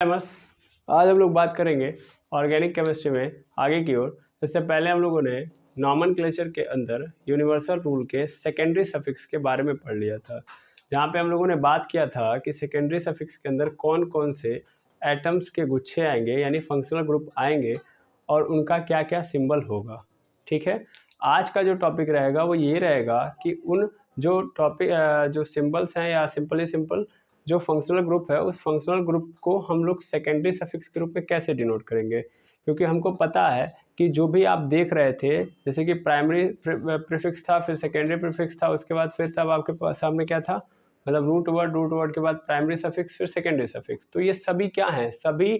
बस आज हम लोग बात करेंगे ऑर्गेनिक केमिस्ट्री में आगे की ओर। इससे पहले हम लोगों ने नॉमेनक्लेचर के अंदर यूनिवर्सल रूल के सेकेंडरी सफिक्स के बारे में पढ़ लिया था, जहाँ पे हम लोगों ने बात किया था कि सेकेंडरी सफिक्स के अंदर कौन कौन से एटम्स के गुच्छे आएंगे यानी फंक्शनल ग्रुप आएंगे और उनका क्या क्या सिंबल होगा। ठीक है, आज का जो टॉपिक रहेगा वो ये रहेगा कि उन जो सिंबल्स हैं या सिंपल जो फंक्शनल ग्रुप है उस फंक्शनल ग्रुप को हम लोग सेकेंडरी सफिक्स के रूप में कैसे डिनोट करेंगे। क्योंकि हमको पता है कि जो भी आप देख रहे थे, जैसे कि प्राइमरी प्रीफिक्स था, फिर सेकेंडरी प्रीफिक्स था, उसके बाद फिर तब आपके पास सामने क्या था, मतलब रूट वर्ड के बाद प्राइमरी सफिक्स, फिर सेकेंडरी सफिक्स। तो ये सभी क्या हैं, सभी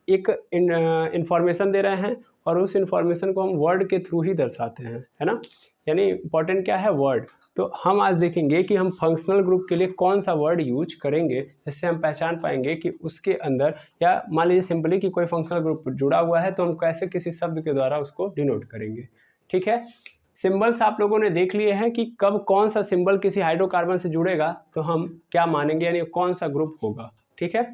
एक इंफॉर्मेशन दे रहे हैं और उस इंफॉर्मेशन को हम वर्ड के थ्रू ही दर्शाते हैं, है ना। यानी इंपॉर्टेंट क्या है, वर्ड। तो हम आज देखेंगे कि हम फंक्शनल ग्रुप के लिए कौन सा वर्ड यूज करेंगे जिससे हम पहचान पाएंगे कि उसके अंदर, या मान लीजिए सिंपली कि कोई फंक्शनल ग्रुप जुड़ा हुआ है तो हम कैसे किसी शब्द के द्वारा उसको डिनोट करेंगे। ठीक है, सिंबल्स आप लोगों ने देख लिए हैं कि कब कौन सा सिंबल किसी हाइड्रोकार्बन से जुड़ेगा तो हम क्या मानेंगे, यानी कौन सा ग्रुप होगा। ठीक है,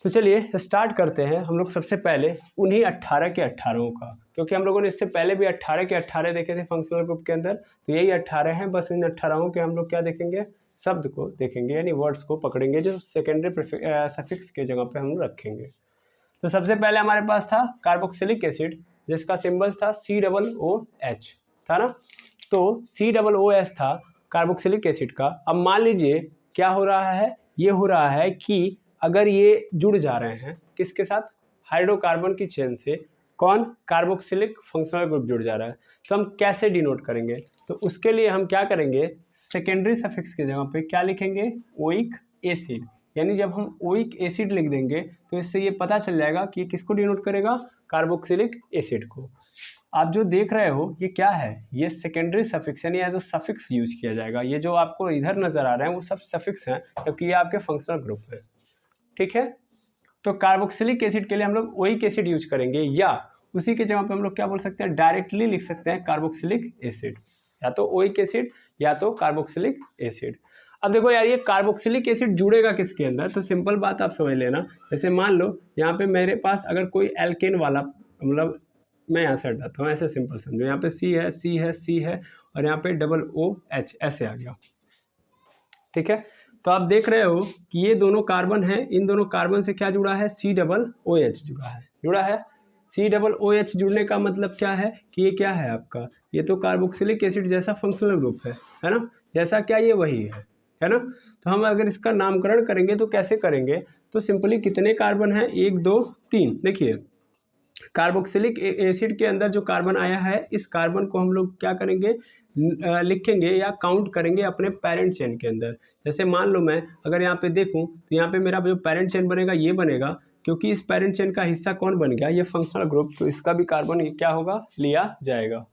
तो चलिए स्टार्ट करते हैं हम लोग सबसे पहले उन्हीं 18 के 18 का, क्योंकि हम लोगों ने इससे पहले भी 18 के 18 देखे थे फंक्शनल ग्रुप के अंदर। तो यही 18 हैं, बस इन 18 के हम लोग क्या देखेंगे, शब्द को देखेंगे, यानी वर्ड्स को पकड़ेंगे जो सेकेंडरी सफिक्स के जगह पे हम रखेंगे। तो सबसे पहले हमारे पास था कार्बोक्सिलिक एसिड, जिसका सिंबल था COOH, था ना। तो COOH था कार्बोक्सिलिक एसिड का। अब मान लीजिए क्या हो रहा है, ये हो रहा है कि अगर ये जुड़ जा रहे हैं किसके साथ, हाइड्रोकार्बन की चेन से, कौन, कार्बोक्सिलिक फंक्शनल ग्रुप जुड़ जा रहा है, तो हम कैसे डिनोट करेंगे। तो उसके लिए हम क्या करेंगे, सेकेंडरी सफिक्स की जगह पे क्या लिखेंगे, ओइक एसिड। यानी जब हम ओइक एसिड लिख देंगे तो इससे ये पता चल जाएगा कि किसको डिनोट करेगा, कार्बोक्सिलिक एसिड को। आप जो देख रहे हो ये क्या है, ये सेकेंडरी सफिक्स यानी एज अ सफिक्स यूज किया जाएगा। ये जो आपको इधर नजर आ रहे हैं वो सब सफिक्स हैं, क्योंकि ये आपके फंक्शनल ग्रुप है। ठीक है, तो कार्बोक्सिलिक एसिड के लिए हम लोग ओइक एसिड यूज करेंगे, या उसी के जगह पे हम लोग क्या बोल सकते हैं, डायरेक्टली लिख सकते हैं कार्बोक्सिलिक एसिड, या तो ओइक एसिड या तो कार्बोक्सिलिक एसिड। अब देखो यार, ये कार्बोक्सिलिक एसिड जुड़ेगा किसके अंदर, तो सिंपल बात आप समझ लेना। जैसे मान लो यहाँ पे मेरे पास अगर कोई एल्केन वाला, मतलब मैं यहाँ से हटाता हूँ, ऐसे सिंपल समझो, यहाँ पे C है और यहाँ पे OOH ऐसे आ गया। ठीक है, तो आप देख रहे हो कि ये दोनों कार्बन हैं, इन दोनों कार्बन से क्या जुड़ा है, COOH जुड़ा है। COOH जुड़ने का मतलब क्या है कि ये क्या है आपका, ये तो कार्बोक्सिलिक एसिड जैसा फंक्शनल ग्रुप है ना, जैसा क्या ये वही है ना। तो हम अगर इसका नामकरण करेंगे तो कैसे करेंगे, तो सिंपली कितने कार्बन हैं, 1 2 3, देखिए कार्बोक्सिलिक एसिड के अंदर जो कार्बन आया है, इस कार्बन को हम लोग क्या करेंगे, लिखेंगे या काउंट करेंगे अपने पेरेंट चेन के अंदर। जैसे मान लो मैं अगर यहाँ पे देखूं तो यहाँ पे मेरा जो पेरेंट चेन बनेगा ये बनेगा, क्योंकि इस पेरेंट चेन का हिस्सा कौन बन गया, ये फंक्शनल ग्रुप, तो इसका भी कार्बन क्या होगा, लिया जाएगा।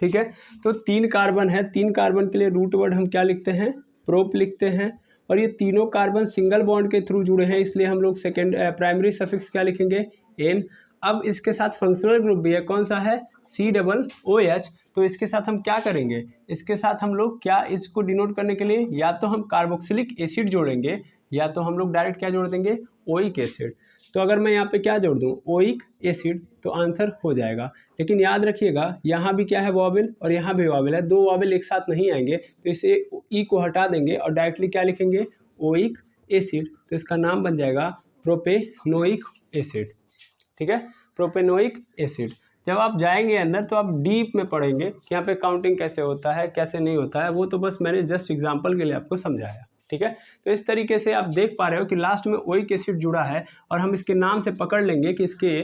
ठीक है, तो 3 कार्बन है, 3 कार्बन के लिए रूट वर्ड हम क्या लिखते हैं, प्रोप लिखते हैं। और ये तीनों कार्बन सिंगल बॉन्ड के थ्रू जुड़े हैं, इसलिए हम लोग प्राइमरी सफिक्स क्या लिखेंगे, एन। अब इसके साथ फंक्शनल ग्रुप भी है, कौन सा है, COOH। तो इसके साथ हम क्या करेंगे, इसके साथ हम लोग क्या, इसको डिनोट करने के लिए या तो हम कार्बोक्सिलिक एसिड जोड़ेंगे या तो हम लोग डायरेक्ट क्या जोड़ देंगे, ओइक एसिड। तो अगर मैं यहाँ पे क्या जोड़ दूँ, ओइक एसिड, तो आंसर हो जाएगा। लेकिन याद रखिएगा यहाँ भी क्या है, वॉवेल, और यहाँ भी वॉवेल है, 2 वॉवेल एक साथ नहीं आएंगे, तो इसे ई को हटा देंगे और डायरेक्टली क्या लिखेंगे, ओइक एसिड। तो इसका नाम बन जाएगा प्रोपेनोइक एसिड। ठीक है, प्रोपेनोइक एसिड। जब आप जाएंगे अंदर तो आप डीप में पढ़ेंगे कि यहाँ पे काउंटिंग कैसे होता है कैसे नहीं होता है, वो तो बस मैंने जस्ट एग्जांपल के लिए आपको समझाया। ठीक है, तो इस तरीके से आप देख पा रहे हो कि लास्ट में ओइक एसिड जुड़ा है और हम इसके नाम से पकड़ लेंगे कि इसके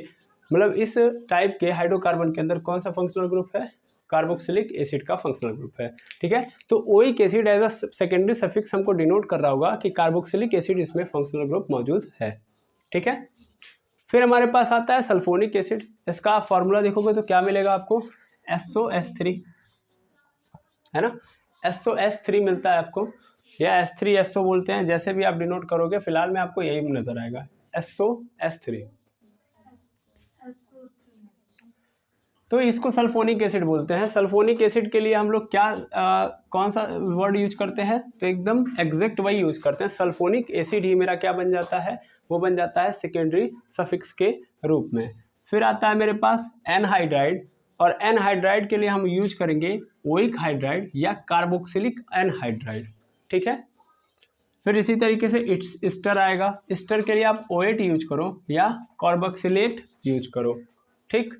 मतलब इस टाइप के हाइड्रोकार्बन के अंदर कौन सा फंक्शनल ग्रुप है, कार्बोक्सिलिक एसिड का फंक्शनल ग्रुप है। ठीक है, तो oic acid as a secondary suffix हमको डिनोट कर रहा होगा कि कार्बोक्सिलिक एसिड इसमें फंक्शनल ग्रुप मौजूद है। ठीक है, फिर हमारे पास आता है सल्फोनिक एसिड। इसका फॉर्मूला देखोगे तो क्या मिलेगा आपको, SOS3, है ना, SOS3 मिलता है आपको, या S3SO बोलते हैं, जैसे भी आप डिनोट करोगे, फिलहाल में आपको यही नजर आएगा, SOS3। तो इसको सल्फोनिक एसिड बोलते हैं। सल्फोनिक एसिड के लिए हम लोग क्या कौन सा वर्ड यूज करते हैं, तो एकदम एग्जैक्ट वही यूज करते हैं। सल्फोनिक एसिड ही मेरा क्या बन जाता है, वो बन जाता है सेकेंडरी सफिक्स के रूप में। फिर आता है मेरे पास एनहाइड्राइड, और एनहाइड्राइड के लिए हम यूज करेंगे ओइक हाइड्राइड या कार्बोक्सिलिक एनहाइड्राइड, ठीक है। फिर इसी तरीके से इस्टर आएगा, इस्टर के लिए आप OH यूज करो या कार्बोक्सिलेट यूज करो, ठीक।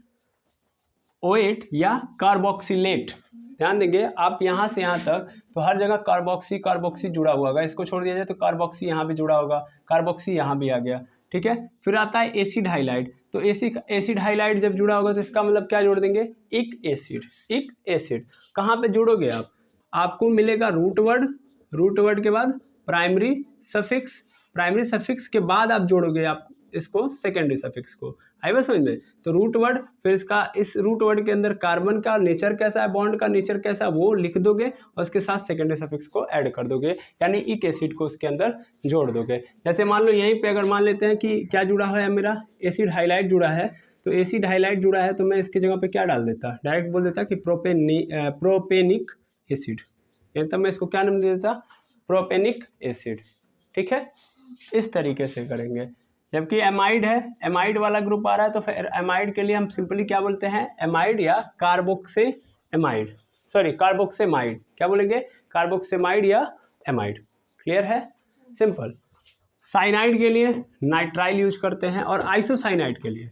OH या कार्बोक्सिलेट, ध्यान देंगे आप यहाँ से यहाँ तक तो हर जगह कार्बोक्सी कार्बोक्सी जुड़ा हुआ होगा, इसको छोड़ दिया जाए तो कार्बोक्सी यहाँ भी जुड़ा होगा, कार्बोक्सी यहाँ भी आ गया, ठीक है। फिर आता है एसिड हाइलाइड, तो एसिड हाइलाइड जब जुड़ा होगा तो इसका मतलब क्या जोड़ देंगे, एक एसिड। एक एसिड कहाँ पे जोड़ोगे आप, आपको मिलेगा रूट वर्ड, रूट वर्ड के बाद प्राइमरी सफिक्स, प्राइमरी सफिक्स के बाद आप जोड़ोगे आप इसको सेकेंडरी सफिक्स को, आई बात समझ में। तो रूट वर्ड, फिर इसका इस रूट वर्ड के अंदर कार्बन का नेचर कैसा है, बॉन्ड का नेचर कैसा है वो लिख दोगे और उसके साथ सेकेंडरी सफिक्स को ऐड कर दोगे, यानी एक एसिड को उसके अंदर जोड़ दोगे। जैसे मान लो यहीं पे अगर मान लेते हैं कि क्या जुड़ा है मेरा, एसिड हाइलाइट जुड़ा है, तो एसिड हाइलाइट जुड़ा है तो मैं इसकी जगह पे क्या डाल देता, डायरेक्ट बोल देता कि प्रोपेनिक एसिड, यानी तब मैं इसको क्या नाम दे देता, प्रोपेनिक एसिड, ठीक है। इस तरीके से करेंगे। जबकि एमाइड है, एमाइड वाला ग्रुप आ रहा है तो फिर एमाइड के लिए हम सिंपली क्या बोलते हैं, एमाइड या कार्बोक्से एमाइड, सॉरी कार्बोक्सेमाइड, क्या बोलेंगे, कार्बोक्सेमाइड या एमाइड, क्लियर है, सिंपल। साइनाइड के लिए नाइट्राइल यूज करते हैं और आइसोसाइनाइड के लिए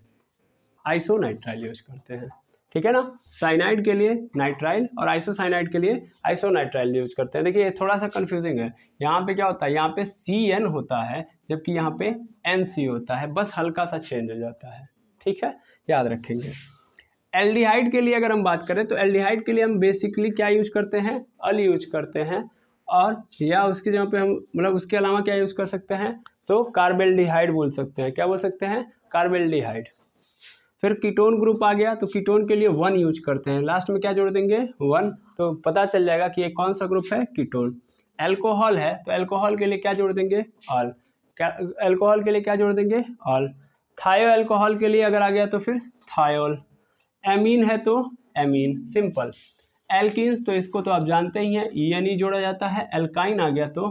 आइसोनाइट्राइल यूज करते हैं, ठीक है ना। साइनाइड के लिए नाइट्राइल और आइसोसाइनाइड के लिए आइसोनाइट्राइल यूज करते हैं। देखिए थोड़ा सा कंफ्यूजिंग है, यहाँ पे क्या होता है, यहाँ पे CN होता है जबकि यहाँ पे NC होता है, बस हल्का सा चेंज हो जाता है, ठीक है, याद रखेंगे। एल्डिहाइड के लिए अगर हम बात करें तो एल्डिहाइड के लिए हम बेसिकली क्या यूज करते हैं, अल यूज करते हैं, और या उसकी जगह पे हम मतलब उसके अलावा क्या यूज कर सकते हैं, तो कार्बेल्डिहाइड बोल सकते हैं, क्या बोल सकते हैं, कार्बेल्डिहाइड। फिर कीटोन ग्रुप आ गया, तो कीटोन के लिए 1 यूज करते हैं, लास्ट में क्या जोड़ देंगे 1, तो पता चल जाएगा कि ये कौन सा ग्रुप है, कीटोन। एल्कोहल है तो एल्कोहल के लिए क्या जोड़ देंगे, ऑल, एल्कोहल के लिए क्या जोड़ देंगे, ऑल। थायो एल्कोहल के लिए अगर आ गया तो फिर थायोल। एमीन है तो एमीन, सिंपल। एल्कीन्स तो इसको तो आप जानते ही हैं, ENE जोड़ा जाता है। एल्काइन आ गया तो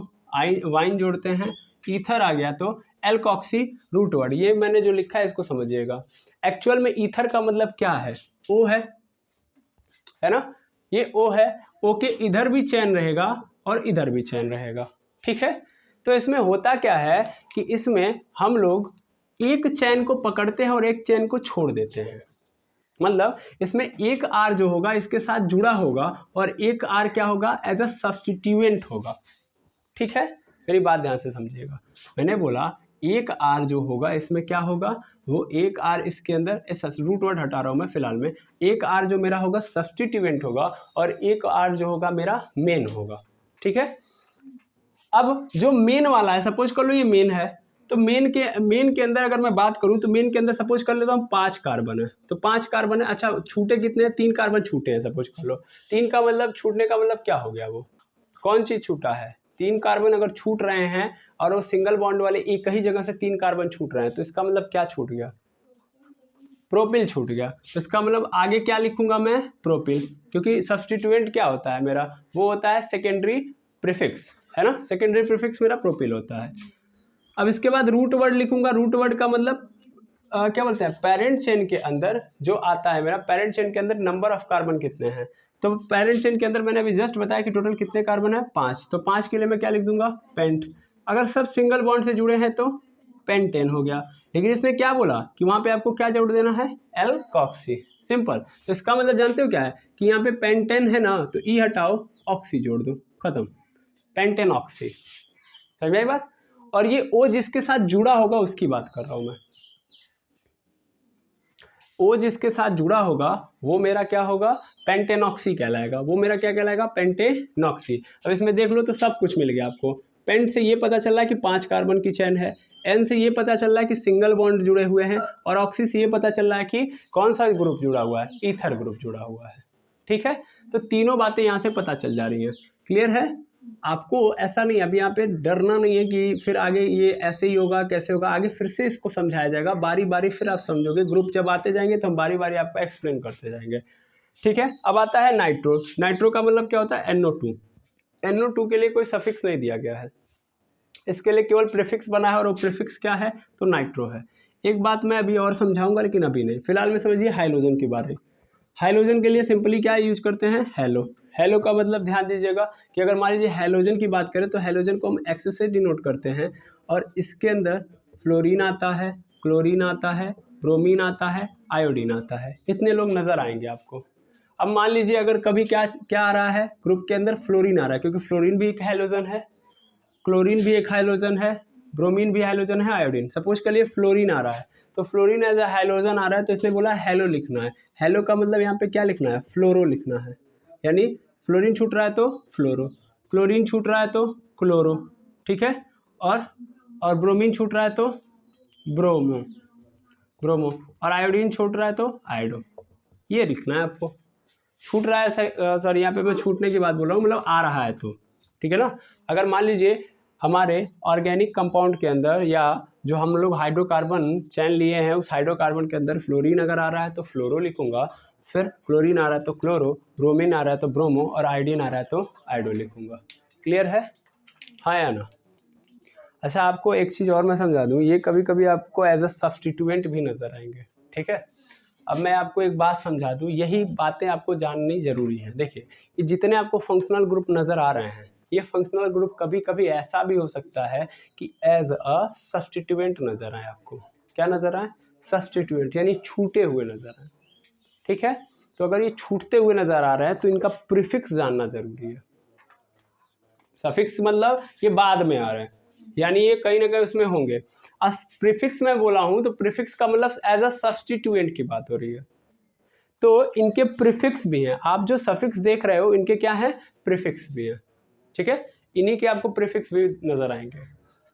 वाइन जोड़ते हैं। ईथर आ गया तो एल्कॉक्सी रूट वर्ड, ये मैंने जो लिखा है इसको समझिएगा। एक्चुअल में ईथर का मतलब क्या है, O है ना, ये O है, O के इधर भी चैन रहेगा और इधर भी चैन रहेगा, ठीक है। तो इसमें होता क्या है कि इसमें हम लोग एक चैन को पकड़ते हैं और एक चैन को छोड़ देते हैं, मतलब इसमें एक R जो होगा इसके साथ जुड़ा होगा और एक R क्या होगा, एज अ सब्स्टिट्यूएंट होगा, ठीक है। मेरी बात ध्यान से समझिएगा, मैंने बोला एक R जो होगा इसमें क्या होगा, वो एक R इसके अंदर, इस रूट वर्ड हटा रहा हूं मैं फिलहाल में, एक R जो मेरा होगा सब्स्टिट्यूएंट होगा और एक R जो होगा मेरा मेन होगा, ठीक है। अब जो मेन वाला है, सपोज कर लो ये मेन है, तो मेन के अंदर अगर मैं बात करूं तो मेन के अंदर सपोज कर लेता हूं 5 कार्बन है, तो 5 कार्बन है, अच्छा छूटे कितने हैं, 3 कार्बन छूटे हैं, सपोज कर लो। 3 का मतलब छूटने का मतलब क्या हो गया, वो कौन चीज छूटा है, 3 कार्बन अगर छूट रहे हैं और वो सिंगल बॉन्ड वाले एक ही जगह से 3 कार्बन छूट रहे हैं, तो इसका मतलब क्या छूट गया, प्रोपिल छूट गया। तो इसका मतलब आगे क्या लिखूंगा मैं, प्रोपिल, क्योंकि सब्स्टिट्यूएंट क्या होता है मेरा, वो होता है सेकेंडरी प्रीफिक्स, है ना, सेकेंडरी प्रीफिक्स मेरा प्रोपिल होता है। अब इसके बाद रूट वर्ड लिखूंगा, रूट वर्ड का मतलब क्या बोलते हैं, पेरेंट चेन के अंदर जो आता है मेरा, पेरेंट चेन के अंदर नंबर ऑफ कार्बन कितने हैं, तो पेरेंट चेन के अंदर मैंने अभी जस्ट बताया कि टोटल कितने कार्बन है, 5, तो 5 के लिए मैं क्या लिख दूंगा, पेंट। अगर सब सिंगल बॉन्ड से जुड़े हैं तो पेंटेन हो गया, लेकिन इसने क्या बोला कि वहां पे आपको क्या जोड़ देना है, एल्कॉक्सी, सिंपल। तो इसका मतलब जानते हो क्या है कि यहाँ पे पेंटेन है ना, तो ई हटाओ, ऑक्सी जोड़ दो, खत्म, पेंटेन ऑक्सी, समझ आई बात। और ये O जिसके साथ जुड़ा होगा उसकी बात कर रहा हूं मैं, O जिसके साथ जुड़ा होगा वो मेरा क्या होगा, पेंटेनॉक्सी कहलाएगा, वो मेरा क्या कहलाएगा, पेंटेनॉक्सी। अब इसमें देख लो तो सब कुछ मिल गया आपको, पेंट से ये पता चल रहा है कि 5 कार्बन की चेन है, N से ये पता चल रहा है कि सिंगल बॉन्ड जुड़े हुए हैं, और ऑक्सी से ये पता चल रहा है कि कौन सा ग्रुप जुड़ा हुआ है, ईथर ग्रुप जुड़ा हुआ है, ठीक है। तो तीनों बातें यहाँ से पता चल जा रही हैं, क्लियर है। आपको ऐसा नहीं, अभी यहाँ पे डरना नहीं है कि फिर आगे ये ऐसे ही होगा कैसे होगा, आगे फिर से इसको समझाया जाएगा बारी बारी, फिर आप समझोगे। ग्रुप जब आते जाएंगे तो हम बारी बारी आपको एक्सप्लेन करते जाएंगे, ठीक है। अब आता है नाइट्रो। नाइट्रो का मतलब क्या होता है? NO2। NO2 के लिए कोई सफिक्स नहीं दिया गया है, इसके लिए केवल प्रीफिक्स बना है, और वो प्रीफिक्स क्या है? तो नाइट्रो है। एक बात मैं अभी और समझाऊंगा, लेकिन अभी नहीं, फिलहाल में समझिए हाइड्रोजन की बात है। हाइड्रोजन के लिए सिंपली क्या यूज करते हैं? हेलो। हेलो का मतलब ध्यान दीजिएगा कि अगर मान लीजिए हाइड्रोजन की बात करें तो हाइड्रोजन को हम एक्स से डिनोट करते हैं, और इसके अंदर फ्लोरीन आता है, क्लोरीन आता है, ब्रोमीन आता है, आयोडीन आता है। इतने लोग नजर आएंगे आपको। अब मान लीजिए अगर कभी क्या क्या आ रहा है ग्रुप के अंदर? फ्लोरीन आ रहा है, क्योंकि फ्लोरीन भी एक हाइड्रोजन है, क्लोरीन भी एक हाइड्रोजन है, ब्रोमीन भी हाइड्रोजन है, आयोडीन। सपोज करिए फ्लोरीन आ रहा है, तो फ्लोरीन एज ए हाइड्रोजन आ रहा है, तो इसने बोला हेलो लिखना है। हेलो का मतलब यहाँ पे क्या लिखना है? फ्लोरो लिखना है, यानी फ्लोरीन छूट रहा है तो फ्लोरो, क्लोरीन छूट रहा है तो क्लोरो, ठीक है। और ब्रोमीन छूट रहा है तो ब्रोमो, ब्रोमो, और आयोडीन छूट रहा है तो आयोडो। ये लिखना है आपको। छूट रहा है, सॉरी यहाँ पे मैं छूटने की बात बोल रहा हूँ, मतलब आ रहा है तो, ठीक है ना। अगर मान लीजिए हमारे ऑर्गेनिक कंपाउंड के अंदर, या जो हम लोग हाइड्रोकार्बन चैन लिए हैं उस हाइड्रोकार्बन के अंदर फ्लोरीन अगर आ रहा है तो फ्लोरो लिखूंगा, फिर क्लोरीन आ रहा है तो क्लोरो, ब्रोमीन आ रहा है तो ब्रोमो, और आयोडीन आ रहा है तो आयोडो लिखूंगा। क्लियर है? हाँ या ना? अच्छा, आपको एक चीज़ और मैं समझा दूँ, ये कभी कभी आपको एज अ सब्स्टिट्यूएंट भी नजर आएंगे, ठीक है। अब मैं आपको एक बात समझा दूँ, यही बातें आपको जाननी जरूरी है। देखिए, ये जितने आपको फंक्शनल ग्रुप नज़र आ रहे हैं, ये फंक्शनल ग्रुप कभी कभी ऐसा भी हो सकता है कि एज अ सब्स्टिट्यूएंट नज़र आए आपको। क्या नज़र आए? सब्स्टिट्यूएंट, यानी छूटे हुए नज़र आए, ठीक है। तो अगर ये छूटते हुए नज़र आ रहे हैं तो इनका प्रीफिक्स जानना जरूरी है। सफिक्स मतलब ये बाद में आ रहे हैं, यानी ये कहीं ना कहीं उसमें होंगे। प्रीफिक्स में बोला हूं तो प्रीफिक्स का मतलब एज अ सब्स्टिट्यूएंट की बात हो रही है, तो इनके प्रीफिक्स भी हैं। आप जो सफिक्स देख रहे हो इनके क्या है? प्रीफिक्स भी है, ठीक है। इन्हीं के आपको प्रीफिक्स भी नजर आएंगे।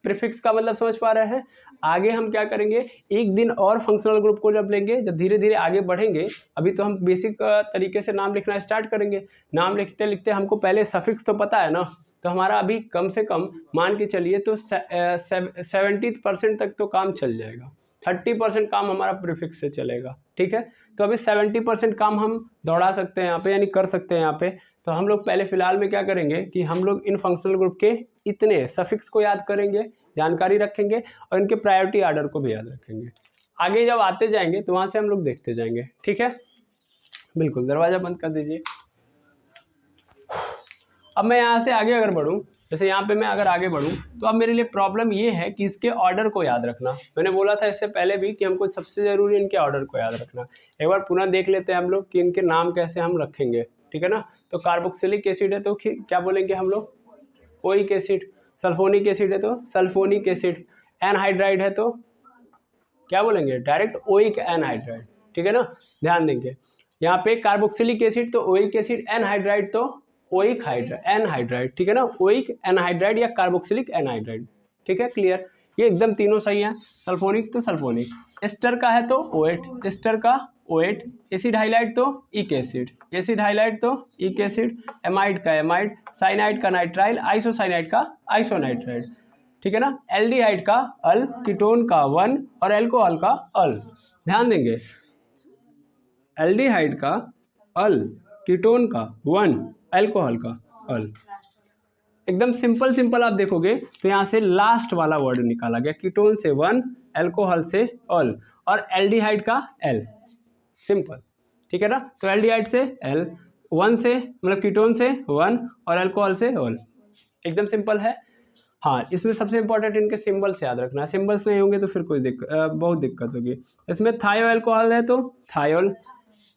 प्रीफिक्स का मतलब समझ पा रहे हैं? आगे हम क्या करेंगे, एक दिन और फंक्शनल ग्रुप को जब लेंगे, जब धीरे धीरे आगे बढ़ेंगे, अभी तो हम बेसिक तरीके से नाम लिखना स्टार्ट करेंगे। नाम लिखते लिखते हमको पहले सफिक्स तो पता है ना, तो हमारा अभी कम से कम मान के चलिए तो 70% तक तो काम चल जाएगा, 30% काम हमारा प्रीफिक्स से चलेगा, ठीक है। तो अभी 70% काम हम दौड़ा सकते हैं यहाँ पे, यानी कर सकते हैं यहाँ पे। तो हम लोग पहले फिलहाल में क्या करेंगे कि हम लोग इन फंक्शनल ग्रुप के इतने सफिक्स को याद करेंगे, जानकारी रखेंगे, और इनके प्रायोरिटी आर्डर को भी याद रखेंगे। आगे जब आते जाएंगे तो वहाँ से हम लोग देखते जाएंगे, ठीक है। बिल्कुल, दरवाज़ा बंद कर दीजिए। अब मैं यहाँ से आगे अगर बढ़ूँ, जैसे यहाँ पे मैं अगर आगे बढ़ूँ, तो अब मेरे लिए प्रॉब्लम ये है कि इसके ऑर्डर को याद रखना। मैंने बोला था इससे पहले भी कि हमको सबसे ज़रूरी इनके ऑर्डर को याद रखना। एक बार पुनः देख लेते हैं हम लोग कि इनके नाम कैसे हम रखेंगे, ठीक है ना। तो कार्बोक्सिलिक एसिड है तो क्या बोलेंगे हम लोग? Oic acid. सल्फोनिक एसिड है तो सल्फोनिक एसिड। एनहाइड्राइड है तो क्या बोलेंगे? डायरेक्ट ओइक एनहाइड्राइड, ठीक है ना। ध्यान देंगे यहाँ पे कार्बोक्सिलिक एसिड तो ओइक एसिड, एनहाइड्राइड तो ओइक एनहाइड्राइड, ठीक है ना। ओइक एनहाइड्राइड या कार्बोक्सिलिक एनहाइड्राइड, ठीक है। क्लियर? ये एकदम तीनों सही है। सल्फोनिक तो सल्फोनिक, एस्टर का है तो ओएट, एस्टर का ओएट, एसिड हाइलाइड तो इक एसिड, एसिड हाइलाइड तो इक एसिड, एमाइड का एमाइड, साइनाइड का नाइट्राइल, आइसोसाइनाइड का आइसोनाइट्राइड, ठीक है ना। एल्डिहाइड का अल, कीटोन का वन, और एल्कोहल का अल। ध्यान देंगे, एल्डिहाइड का अल, कीटोन का वन, एल्कोहल का अल। एकदम सिंपल सिंपल आप देखोगे तो यहाँ से लास्ट वाला वर्ड निकाला गया, कीटोन से वन, एल्कोहल से अल, और एल्डिहाइड का एल। सिंपल, ठीक है ना। तो एल्डिहाइड से एल, वन से मतलब कीटोन से वन, और एल्कोहल से अल। एकदम सिंपल है। हाँ, इसमें सबसे इंपॉर्टेंट इनके सिंबल्स याद रखना है। सिंबल्स नहीं होंगे तो फिर कोई बहुत दिक्कत होगी। इसमें थायो एल्कोहल है तो थायोल,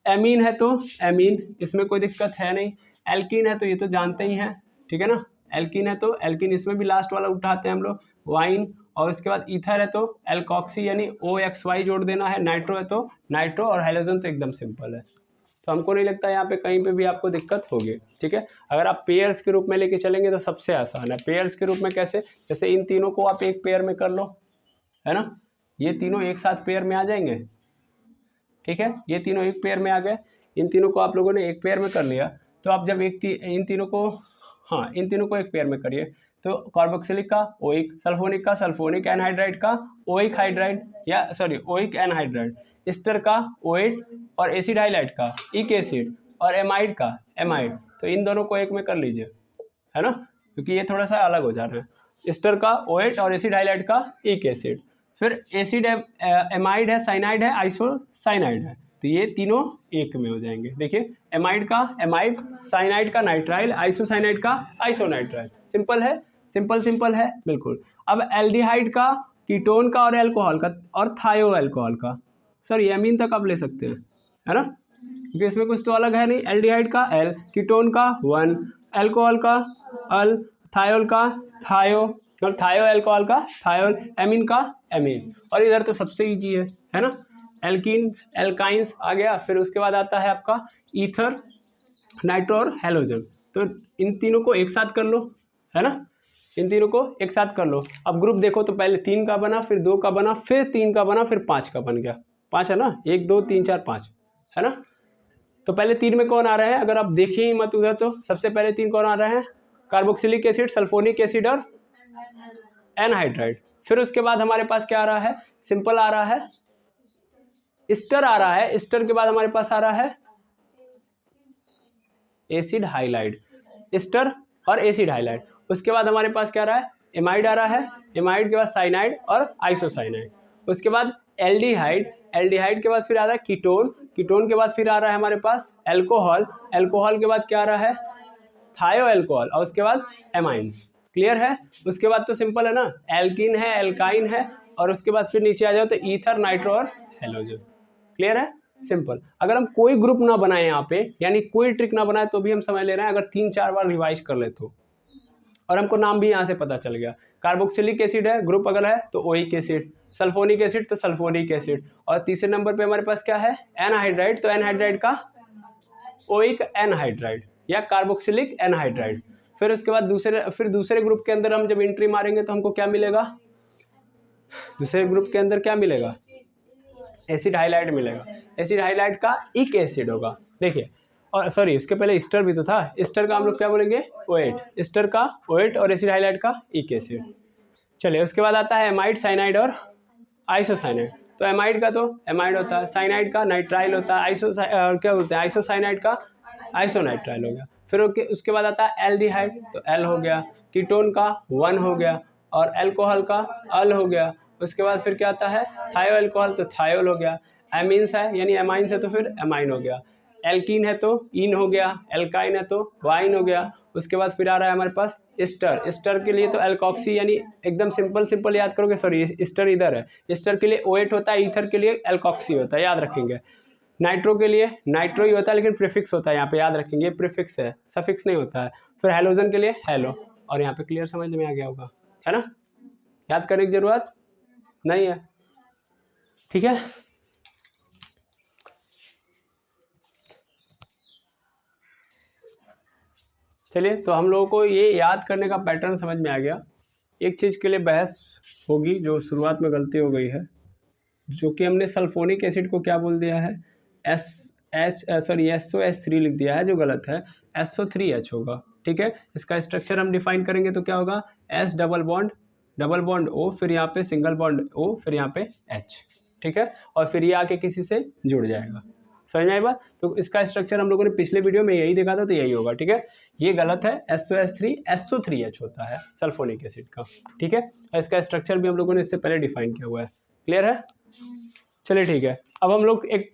एमीन है तो एमीन, इसमें कोई दिक्कत है नहीं। एल्कीन है तो ये तो जानते ही हैं, ठीक है ना। एल्कीन है तो एल्कीन, इसमें भी लास्ट वाला उठाते हैं हम लोग, वाइन। और उसके बाद ईथर है तो एल्कॉक्सी, यानी OXY जोड़ देना है। नाइट्रो है तो नाइट्रो, और हाइड्रोजन तो एकदम सिंपल है। तो हमको नहीं लगता यहाँ पे कहीं पे भी आपको दिक्कत होगी, ठीक है। अगर आप पेयर्स के रूप में लेके चलेंगे तो सबसे आसान है। पेयर्स के रूप में कैसे? जैसे इन तीनों को आप एक पेयर में कर लो, है ना। ये तीनों एक साथ पेयर में आ जाएंगे, ठीक है। ये तीनों एक पेयर में आ गए, इन तीनों को आप लोगों ने एक पेयर में कर लिया। तो आप जब इन तीनों को हाँ, इन तीनों को एक पेयर में करिए। तो कार्बोक्सिलिक का ओइक, सल्फोनिक का सल्फोनिक एनहाइड्राइड का ओइक हाइड्राइड या सॉरी ओइक एनहाइड्राइड, एस्टर का ओएट और एसिड हाइलाइट का इक एसिड और एमाइड का एमाइड। तो इन दोनों को एक में कर लीजिए, है ना, क्योंकि ये थोड़ा सा अलग हो जा रहा है। एस्टर का ओएट और एसिड हाइलाइट का इक एसिड, फिर एसिड एमाइड है, साइनाइड है, आइसोसाइनाइड है, तो ये तीनों एक में हो जाएंगे। देखिए एमाइड का एमाइड, साइनाइड का नाइट्राइल, आइसोसाइनाइड का आइसोनाइट्राइल। सिंपल है, सिंपल है बिल्कुल। अब एल्डिहाइड का, कीटोन का और एल्कोहल का और थायो एल्कोहल का, सर एमीन तक आप ले सकते हैं, है ना, क्योंकि इसमें कुछ तो अलग है नहीं। एल्डिहाइड का एल, कीटोन का 1, एल्कोहल का अल, थायोल का थायो और थायो एल्कोहल का थायोल, एमीन का एमीन। और इधर तो सबसे ईजी है ना, एल्कीन्स एल्काइंस आ गया। फिर उसके बाद आता है आपका ईथर, नाइट्रो और हैलोजन। तो इन तीनों को एक साथ कर लो, है ना, इन तीनों को एक साथ कर लो। अब ग्रुप देखो तो पहले 3 का बना, फिर 2 का बना, फिर 3 का बना, फिर 5 का बन गया। 5 है ना, 1 2 3 4 5, है ना। तो पहले 3 में कौन आ रहा है, अगर आप देखिए ही मत उधर, तो सबसे पहले 3 कौन आ रहे हैं, कार्बोक्सिलिक एसिड, सल्फोनिक एसिड और एनहाइड्राइड। फिर उसके बाद हमारे पास क्या आ रहा है, सिंपल आ रहा है, एस्टर आ रहा है। एस्टर के बाद हमारे पास आ रहा है एसिड हाइलाइड, एस्टर और एसिड हाइलाइड। उसके बाद हमारे पास क्या आ रहा है, एमाइड आ रहा है, एमाइड के बाद साइनाइड और आइसोसाइनाइड। उसके बाद एल्डिहाइड, एल्डिहाइड के बाद फिर आ रहा है कीटोन, कीटोन के बाद फिर आ रहा है हमारे पास एल्कोहल, एल्कोहल के बाद क्या आ रहा है, थायो एल्कोहल, और उसके बाद एमाइंस। क्लियर है। उसके बाद तो सिंपल है ना, एल्कीन है, एल्काइन है, और उसके बाद फिर नीचे आ जाओ तो ईथर, नाइट्रो और हैलोजन। क्लियर है, सिंपल। अगर हम कोई ग्रुप ना बनाए यहाँ पे, यानी कोई ट्रिक ना बनाए, तो भी हम समझ ले रहे हैं, अगर 3-4 बार रिवाइज कर ले तो, और हमको नाम भी यहाँ से पता चल गया। कार्बोक्सिलिक एसिड है, ग्रुप अगर है तो ओइक एसिड, सल्फोनिक एसिड तो सल्फोनिक एसिड, और तीसरे नंबर पे हमारे पास क्या है, एनहाइड्राइड, तो एनहाइड्राइड का ओइक एनहाइड्राइड या कार्बोक्सिलिक एनहाइड्राइड। फिर उसके बाद दूसरे ग्रुप के अंदर हम जब एंट्री मारेंगे तो हमको क्या मिलेगा, दूसरे ग्रुप के अंदर क्या मिलेगा, एसिड हाइलाइट मिलेगा। एसिड हाइलाइट का इक एसिड होगा। देखिए, और सॉरी उसके पहले एस्टर भी तो था, एस्टर का हम लोग क्या बोलेंगे, ओएट, एस्टर का ओएट और एसिड हाइलाइट का इक एसिड। चलिए, उसके बाद आता है एमाइड, साइनाइड और आइसोसाइनाइड। तो एमाइड का तो एमाइड होता है, साइनाइड का नाइट्राइल होता है, क्या बोलते हैं, आइसोसाइनाइड का आइसोनाइट्राइल हो गया। फिर उसके बाद आता है एल्डिहाइड, तो एल हो गया, कीटोन का 1 हो गया, और एल्कोहल का अल हो गया। उसके बाद फिर क्या आता है, थायो एल्कोहल, तो थायोल हो गया। एमीन्स है यानी एमाइंस है तो फिर एमाइन हो गया। एल्कीन है तो इन हो गया, एल्काइन है तो वाइन हो गया। उसके बाद फिर आ रहा है हमारे पास एस्टर, एस्टर के लिए तो एल्कॉक्सी, यानी एकदम सिंपल याद करोगे, सॉरी एस्टर इधर है, एस्टर के लिए ओएट होता है, ईथर के लिए एल्कॉक्सी होता है, याद रखेंगे। नाइट्रो के लिए नाइट्रो ही होता है, लेकिन प्रीफिक्स होता है यहाँ पे, याद रखेंगे, प्रीफिक्स है, सफिक्स नहीं होता है। फिर हेलोजन के लिए हेलो, और यहाँ पे क्लियर समझ में आ गया होगा, है ना, याद करने की जरूरत नहीं है, ठीक है। चलिए, तो हम लोगों को ये याद करने का पैटर्न समझ में आ गया। एक चीज़ के लिए बहस होगी जो शुरुआत में गलती हो गई है, जो कि हमने सल्फोनिक एसिड को क्या बोल दिया है, SO3 लिख दिया है, जो गलत है, SO3H होगा, ठीक है। इसका स्ट्रक्चर हम डिफाइन करेंगे तो क्या होगा, S डबल बॉन्ड O, फिर यहाँ पे सिंगल बॉन्ड O, फिर यहाँ पे H, ठीक है, और फिर ये आके किसी से जुड़ जाएगा। समझ में आई बात। तो इसका स्ट्रक्चर हम लोगों ने पिछले वीडियो में यही देखा था, तो यही होगा, ठीक है। ये गलत है, SO3H होता है सल्फोनिक एसिड का, ठीक है। इसका स्ट्रक्चर भी हम लोगों ने इससे पहले डिफाइन किया हुआ है, क्लियर है। चलिए ठीक है, अब हम लोग एक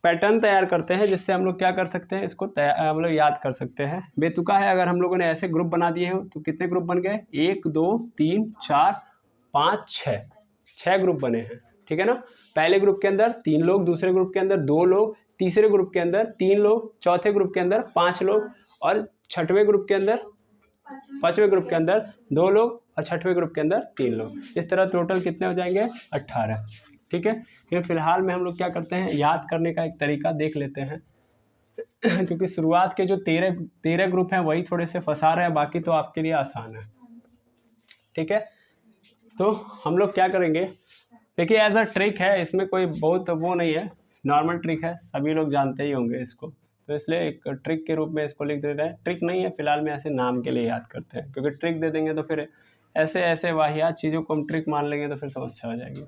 पैटर्न तैयार करते हैं जिससे हम लोग क्या कर सकते हैं, इसको हम लोग याद कर सकते हैं। बेतुका है, अगर हम लोगों ने ऐसे ग्रुप बना दिए हो तो कितने ग्रुप बन गए, 1 2 3 4 5 6 ग्रुप बने हैं, ठीक है ना। पहले ग्रुप के अंदर 3 लोग, दूसरे ग्रुप के अंदर 2 लोग, तीसरे ग्रुप के अंदर 3 लोग, चौथे ग्रुप के अंदर 5 लोग, और छठवें ग्रुप के अंदर, पांचवें ग्रुप के अंदर 2 लोग, और छठवें ग्रुप के अंदर 3 लोग। इस तरह टोटल कितने हो जाएंगे, 18, ठीक है। फिर फिलहाल में हम लोग क्या करते हैं, याद करने का एक तरीका देख लेते हैं क्योंकि शुरुआत के जो 13 ग्रुप हैं वही थोड़े से फंसा रहे हैं, बाकी तो आपके लिए आसान है, ठीक है। तो हम लोग क्या करेंगे, देखिए एज अ ट्रिक है, इसमें कोई बहुत वो नहीं है, नॉर्मल ट्रिक है, सभी लोग जानते ही होंगे इसको। तो इसलिए एक ट्रिक के रूप में इसको लिख दे रहे हैं। ट्रिक नहीं है, फिलहाल में ऐसे नाम के लिए याद करते हैं, क्योंकि ट्रिक दे देंगे तो फिर ऐसे ऐसे वाहियात चीज़ों को हम ट्रिक मान लेंगे तो फिर समस्या हो जाएगी।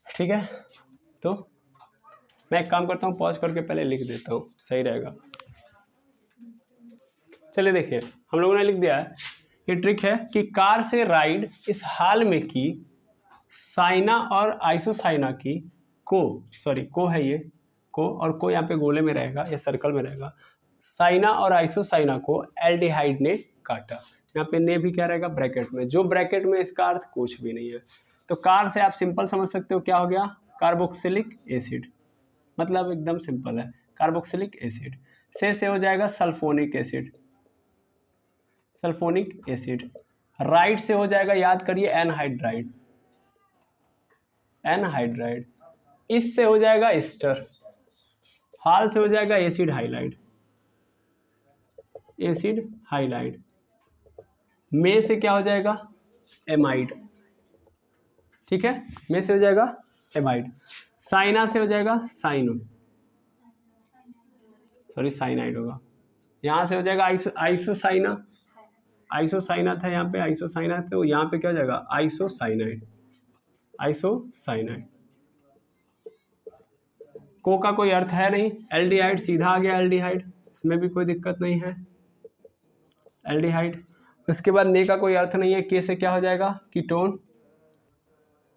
ठीक है, तो मैं एक काम करता हूँ, पॉज करके पहले लिख देता हूँ, सही रहेगा। चलिए देखिए, हम लोगों ने लिख दिया है कि ट्रिक है कि कार से राइड इस हाल में की साइना और आइसोसाइना की को है ये को, और को यहाँ पे गोले में रहेगा, ये सर्कल में रहेगा। साइना और आइसोसाइना को एल्डिहाइड ने काटा। यहाँ पे ने भी क्या रहेगा, ब्रैकेट में, जो ब्रैकेट में इसका अर्थ कुछ भी नहीं है। तो कार से आप सिंपल समझ सकते हो, क्या हो गया, कार्बोक्सिलिक एसिड, मतलब एकदम सिंपल है, कार्बोक्सिलिक एसिड। से हो जाएगा sulphonic acid, sulphonic acid. Ride से हो जाएगा, याद करिए, एनहाइड्राइड, एनहाइड्राइड। इससे हो जाएगा एस्टर। हाल से हो जाएगा एसिड हाइलाइड, एसिड हाइलाइड। में से क्या हो जाएगा, एमाइड। ठीक है, में से हो जाएगा एमाइड। साइना से हो जाएगा साइनो, सॉरी साइनाइड होगा। यहाँ से हो जाएगा आइसोसाइना, आइसोसाइना था यहाँ पे, आइसोसाइना, तो यहाँ पे क्या हो जाएगा, आइसोसाइनाइड, आइसोसाइनाइड। को का कोई अर्थ है नहीं, एल्डिहाइड सीधा आ गया, एल्डिहाइड, इसमें भी कोई दिक्कत नहीं है, एल्डिहाइड। उसके बाद ने का कोई अर्थ नहीं है, के से क्या हो जाएगा, कीटोन,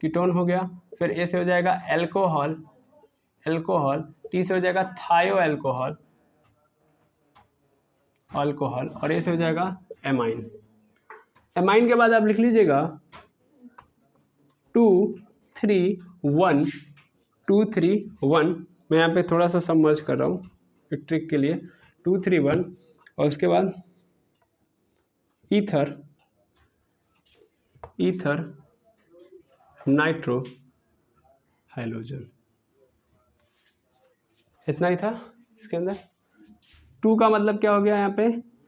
कीटोन हो गया। फिर ए से हो जाएगा एल्कोहल, एल्कोहल। टी से हो जाएगा थायो एल्कोहल, अल्कोहल। और ए से हो जाएगा एमाइन। एमाइन के बाद आप लिख लीजिएगा 2 3 1, 2 3 1। मैं यहाँ पे थोड़ा सा सबमर्ज कर रहा हूँ एक ट्रिक के लिए, 2 3 1। और उसके बाद ईथर, ईथर नाइट्रो हाइलोजन, इतना ही था इसके अंदर। 2 का मतलब क्या हो गया, यहाँ पे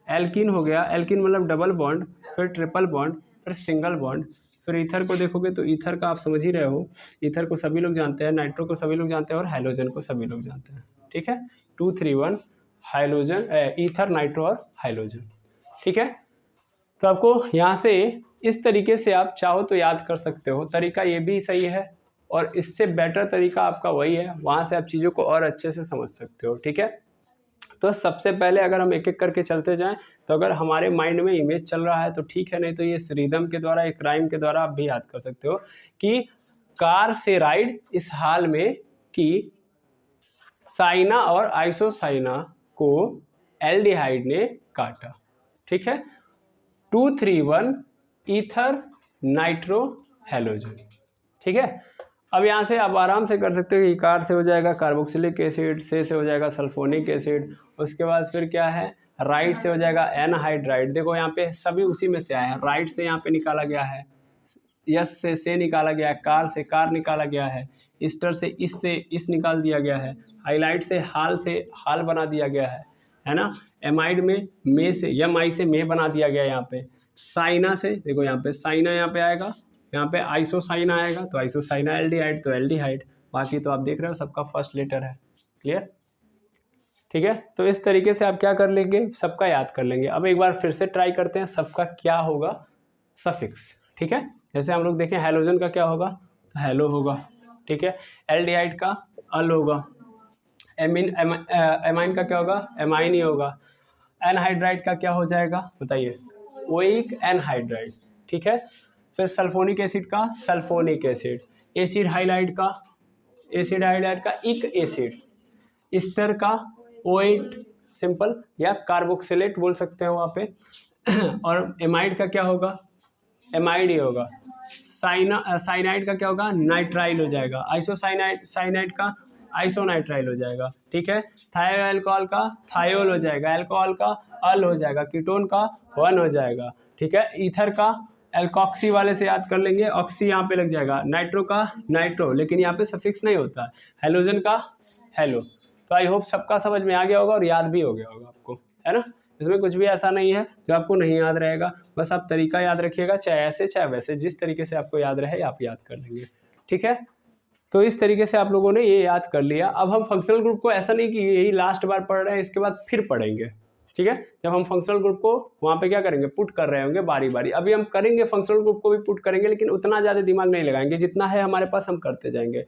एल्कीन हो गया, एल्कीन मतलब डबल बॉन्ड, फिर ट्रिपल बॉन्ड, फिर सिंगल बॉन्ड। फिर ईथर को देखोगे तो ईथर का आप समझ ही रहे हो, ईथर को सभी लोग जानते हैं, नाइट्रो को सभी लोग जानते हैं, और हाइलोजन को सभी लोग जानते हैं। ठीक है, 2 3 1 हाइलोजन, ईथर, नाइट्रो और हाइलोजन। ठीक है, तो आपको यहाँ से इस तरीके से आप चाहो तो याद कर सकते हो, तरीका ये भी सही है, और इससे बेटर तरीका आपका वही है, वहाँ से आप चीज़ों को और अच्छे से समझ सकते हो। ठीक है, तो सबसे पहले अगर हम एक एक करके चलते जाएं, तो अगर हमारे माइंड में इमेज चल रहा है तो ठीक है, नहीं तो ये रिदम के द्वारा, एक राइम के द्वारा आप भी याद कर सकते हो कि कार से राइड इस हाल में कि साइना और आइसोसाइना को एल्डिहाइड ने काटा। ठीक है, 2 3 1 ईथर नाइट्रो हैलोजन। ठीक है, अब यहाँ से आप आराम से कर सकते हो कि कार से हो जाएगा कार्बोक्सिलिक एसिड, से हो जाएगा सल्फोनिक एसिड, उसके बाद फिर क्या है, राइट से हो जाएगा एनहाइड्राइड। देखो यहाँ पे सभी उसी में से आया है, राइट से यहाँ पे निकाला गया है, यस से निकाला गया है, कार से कार निकाला गया है, ईस्टर से इस निकाल दिया गया है, हाईलाइट से हाल बना दिया गया है ना। एमाइड में से एम से में बना दिया गया है यहाँ पे। साइना से देखो यहाँ पे साइना यहाँ पे आएगा, यहाँ पे आइसोसाइना आएगा, तो आइसोसाइना एल्डिहाइड, तो एल्डिहाइड। बाकी तो आप देख रहे हो सबका फर्स्ट लेटर है, क्लियर। ठीक है, तो इस तरीके से आप क्या कर लेंगे, सबका याद कर लेंगे। अब एक बार फिर से ट्राई करते हैं, सबका क्या होगा, सफिक्स। ठीक है, जैसे हम लोग देखें हैलोजन का क्या होगा, हैलो होगा। ठीक है, एल्डिहाइड का अल होगा, एमाइन का क्या होगा, एमाइन ही होगा। एनहाइड्राइड का क्या हो जाएगा बताइए, ओइक एनहाइड्राइड। ठीक है, फिर सल्फोनिक एसिड का सल्फोनिक एसिड, एसिड हाइलाइड का एसिड हाइलाइड का इक एसिड, ईस्टर का ओएट सिंपल या कार्बोक्सिलेट बोल सकते हैं वहाँ पे। और एमाइड का क्या होगा, एमाइड ही होगा। साइनाइड का क्या होगा, नाइट्राइल हो जाएगा। साइनाइड का आइसोनाइट्राइल हो जाएगा। ठीक है, थायो अल्कोहल का थायोल हो जाएगा, अल्कोहल का अल हो जाएगा, कीटोन का वन हो जाएगा। ठीक है, ईथर का एल्कॉक्सी वाले से याद कर लेंगे, ऑक्सी यहाँ पे लग जाएगा, नाइट्रो का नाइट्रो, लेकिन यहाँ पे सफिक्स नहीं होता है, हेलोजन का हेलो। तो आई होप सबका समझ में आ गया होगा और याद भी हो गया होगा आपको, है ना। इसमें कुछ भी ऐसा नहीं है जो आपको नहीं याद रहेगा, बस आप तरीका याद रखिएगा, चाहे ऐसे चाहे वैसे, जिस तरीके से आपको याद रहे आप याद कर लेंगे। ठीक है, तो इस तरीके से आप लोगों ने ये याद कर लिया। अब हम फंक्शनल ग्रुप को ऐसा नहीं कि यही लास्ट बार पढ़ रहे हैं इसके बाद फिर पढ़ेंगे, ठीक है। जब हम फंक्शनल ग्रुप को वहाँ पे क्या करेंगे, पुट कर रहे होंगे बारी बारी। अभी हम करेंगे फंक्शनल ग्रुप को भी पुट करेंगे, लेकिन उतना ज़्यादा दिमाग नहीं लगाएंगे, जितना है हमारे पास हम करते जाएंगे।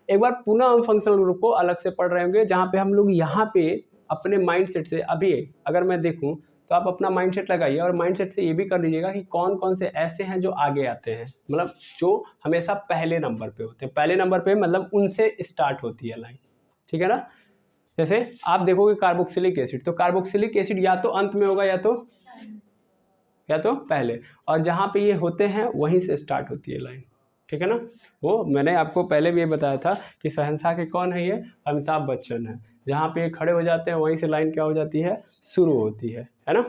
एक बार पुनः हम फंक्शनल ग्रुप को अलग से पढ़ रहे होंगे, जहाँ पे हम लोग यहाँ पे अपने माइंडसेट से, अभी अगर मैं देखूँ तो आप अपना माइंडसेट लगाइए और माइंडसेट से ये भी कर लीजिएगा कि कौन कौन से ऐसे हैं जो आगे आते हैं, मतलब जो हमेशा पहले नंबर पे होते हैं। पहले नंबर पे मतलब उनसे स्टार्ट होती है लाइन, ठीक है ना। जैसे आप देखोगे कार्बोक्सिलिक एसिड, तो कार्बोक्सिलिक एसिड या तो अंत में होगा या तो पहले, और जहाँ पे ये होते हैं वहीं से स्टार्ट होती है लाइन, ठीक है ना। वो मैंने आपको पहले भी ये बताया था कि शहंशाह के कौन है, ये अमिताभ बच्चन है। जहाँ पे खड़े हो जाते हैं वहीं से लाइन क्या हो जाती है, शुरू होती है ना।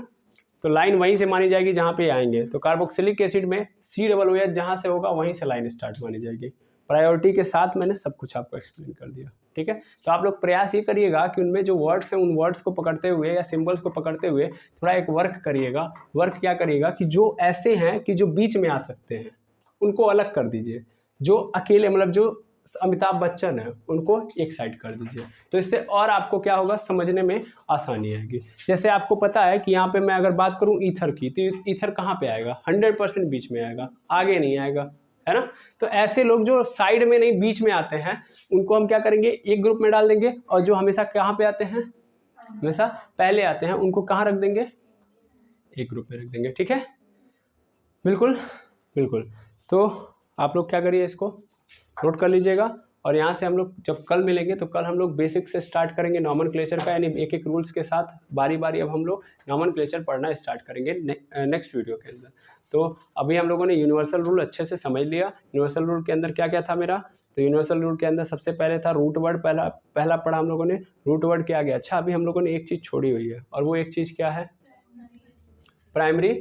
तो लाइन वहीं से मानी जाएगी जहाँ पे आएंगे। तो कार्बोक्सिलिक एसिड में COOH जहाँ से होगा वहीं से लाइन स्टार्ट मानी जाएगी। प्रायोरिटी के साथ मैंने सब कुछ आपको एक्सप्लेन कर दिया, ठीक है। तो आप लोग प्रयास ये करिएगा कि उनमें जो वर्ड्स हैं उन वर्ड्स को पकड़ते हुए या सिंबल्स को पकड़ते हुए थोड़ा एक वर्क करिएगा। वर्क क्या करिएगा कि जो ऐसे हैं कि जो बीच में आ सकते हैं उनको अलग कर दीजिए। जो अकेले मतलब जो अमिताभ बच्चन है उनको एक साइड कर दीजिए। तो इससे और आपको क्या होगा, समझने में आसानी आएगी। जैसे आपको पता है कि यहाँ पे मैं अगर बात करूँ ईथर की, तो ईथर कहाँ पे आएगा, 100% बीच में आएगा, आगे नहीं आएगा, है ना। तो ऐसे लोग जो साइड में नहीं बीच में आते हैं उनको हम क्या करेंगे, एक ग्रुप में डाल देंगे। और जो हमेशा कहाँ पे आते हैं, हमेशा पहले आते हैं, उनको कहाँ रख देंगे, एक ग्रुप में रख देंगे, ठीक है। बिल्कुल बिल्कुल। तो आप लोग क्या करिए, इसको नोट कर लीजिएगा। और यहाँ से हम लोग जब कल मिलेंगे तो कल हम लोग बेसिक से स्टार्ट करेंगे नॉमेनक्लेचर का, यानी एक एक रूल्स के साथ बारी बारी अब हम लोग नॉमेनक्लेचर पढ़ना स्टार्ट करेंगे नेक्स्ट वीडियो के अंदर। तो अभी हम लोगों ने यूनिवर्सल रूल अच्छे से समझ लिया। यूनिवर्सल रूल के अंदर क्या क्या था मेरा, तो यूनिवर्सल रूल के अंदर सबसे पहले था रूट वर्ड, पहला पढ़ा हम लोगों ने, रूट वर्ड क्या गया। अच्छा, अभी हम लोगों ने एक चीज़ छोड़ी हुई है, और वो एक चीज़ क्या है, प्राइमरी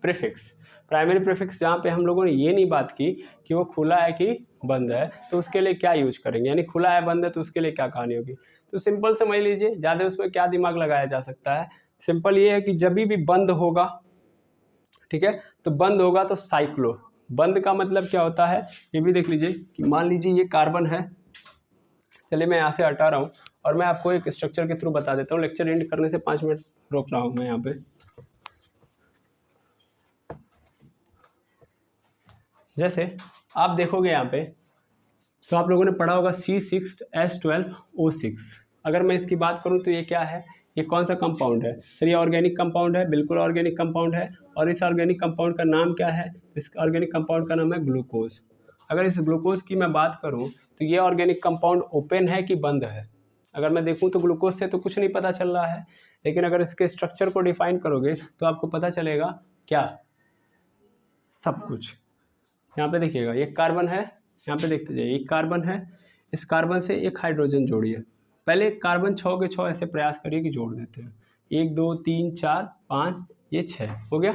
प्रीफिक्स। प्राइमरी प्रीफिक्स जहाँ पे हम लोगों ने ये नहीं बात की कि वो खुला है कि बंद है, तो उसके लिए क्या यूज करेंगे, यानी खुला है बंद है तो उसके लिए क्या कहानी होगी। तो सिंपल समझ लीजिए, ज़्यादा उसमें क्या दिमाग लगाया जा सकता है। सिंपल ये है कि जब भी बंद होगा, ठीक है, तो बंद होगा तो साइक्लो। बंद का मतलब क्या होता है, ये भी देख लीजिए कि मान लीजिए ये कार्बन है, चलिए मैं यहाँ से हटा रहा हूँ और मैं आपको एक स्ट्रक्चर के थ्रू बता देता हूँ। लेक्चर एंड करने से 5 मिनट रोक रहा हूँ मैं यहाँ पे। जैसे आप देखोगे यहाँ पे, तो आप लोगों ने पढ़ा होगा C6H12O6। अगर मैं इसकी बात करूँ तो ये क्या है, ये कौन सा कंपाउंड है, सर ये ऑर्गेनिक कंपाउंड है, बिल्कुल ऑर्गेनिक कंपाउंड है। और इस ऑर्गेनिक कंपाउंड का नाम क्या है, इस ऑर्गेनिक कंपाउंड का नाम है ग्लूकोज। अगर इस ग्लूकोज की मैं बात करूँ तो ये ऑर्गेनिक कंपाउंड ओपन है कि बंद है। अगर मैं देखूँ तो ग्लूकोज से तो कुछ नहीं पता चल रहा है, लेकिन अगर इसके स्ट्रक्चर को डिफाइन करोगे तो आपको पता चलेगा क्या, सब कुछ। यहाँ पे देखिएगा ये कार्बन है, यहाँ पे देखते जाइए, एक कार्बन है, इस कार्बन से एक हाइड्रोजन जोड़िए। पहले कार्बन 6 के 6 ऐसे प्रयास करिए कि जोड़ देते हैं, 1 2 3 4 5, ये 6 हो गया।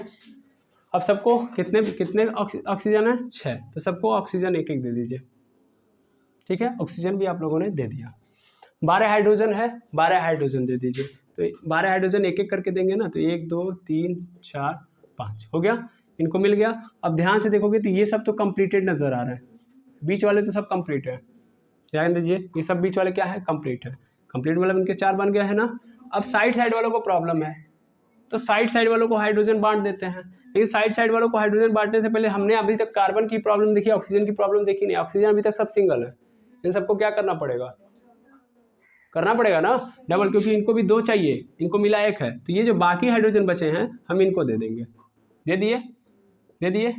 अब सबको कितने कितने ऑक्सीजन है, 6, तो सबको ऑक्सीजन एक एक दे दीजिए, ठीक है। ऑक्सीजन भी आप लोगों ने दे दिया। 12 हाइड्रोजन है, 12 हाइड्रोजन दे दीजिए। तो 12 हाइड्रोजन एक एक करके देंगे ना, तो 1 2 3 4 5 हो गया, इनको मिल गया। अब ध्यान से देखोगे तो ये सब तो कंप्लीटेड नजर आ रहा है, बीच वाले तो सब कंप्लीट है। ध्यान दीजिए, ये सब बीच वाले क्या है, कंप्लीट है। कंप्लीट मतलब इनके 4 बन गए हैं ना। अब साइड वालों को प्रॉब्लम है, तो साइड वालों को हाइड्रोजन बांट देते हैं। लेकिन साइड वालों को हाइड्रोजन बांटने से पहले हमने अभी तक कार्बन की प्रॉब्लम देखी, ऑक्सीजन की प्रॉब्लम देखी नहीं। ऑक्सीजन अभी तक सब सिंगल है, इन सबको क्या करना पड़ेगा, करना पड़ेगा ना डबल, क्योंकि इनको भी 2 चाहिए, इनको मिला 1 है। तो ये जो बाकी हाइड्रोजन बचे हैं हम इनको दे देंगे, दे दिए।